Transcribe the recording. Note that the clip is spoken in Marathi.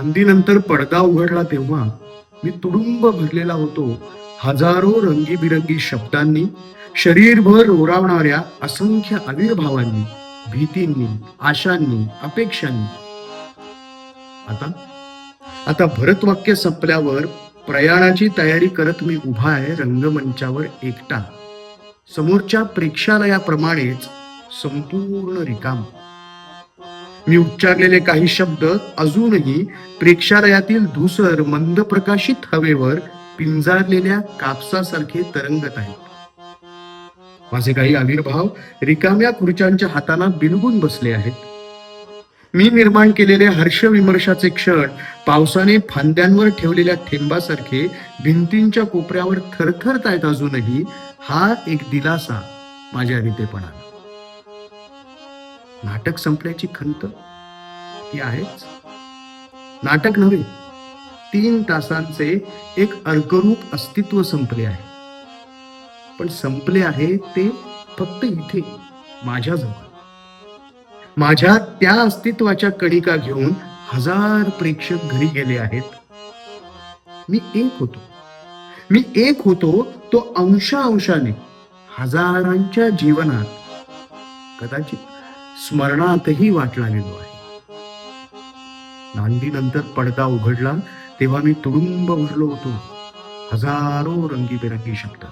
नांदीनंतर पडदा उघडला तेव्हा मी तुडुंब भरलेला होतो हजारो रंगीबिरंगी शब्दांनी, शरीरभर ओरावणाऱ्या असंख्य आविर्भावांनी, भीतींनी, आशांनी, अपेक्षांनी. आता आता भरतवाक्य संपल्यावर प्रयाणाची तयारी करत मी उभा आहे रंगमंचावर एकटा, समोरच्या प्रेक्षालयाप्रमाणेच संपूर्ण रिकाम. मी उच्चारलेले काही शब्द अजूनही प्रेक्षालयातील धूसर मंद प्रकाशित हवेवर पिंजारलेल्या कापसासारखे तरंगत आहेत. माझे काही आविर्भाव रिकाम्या खुर्च्यांच्या हाताला बिलगून बसले आहेत. मी निर्माण केलेले हर्षविमर्शाचे क्षण पावसाने फांद्यांवर ठेवलेल्या थेंबासारखे भिंतींच्या कोपऱ्यावर थरथरतायत अजूनही. हा एक दिलासा माझ्या रितेपणाला. नाटक संपल्याची खंत ती आहेच. नाटक नव्हे, 3 तासांचे एक अर्करूप अस्तित्व संपले आहे. पण संपले आहे ते फक्त इथे माझ्याजवळ. माझ्या त्या अस्तित्वाच्या कणिका घेऊन हजार प्रेक्षक घरी गेले आहेत. मी एक होतो तो अंशाने हजारांच्या जीवनात, कदाचित स्मरणातही वाटला गेलो आहे. नांदीनंतर पडदा उघडला तेव्हा मी तुडुंब भरलो होतो हजारो रंगीबेरंगी शब्द.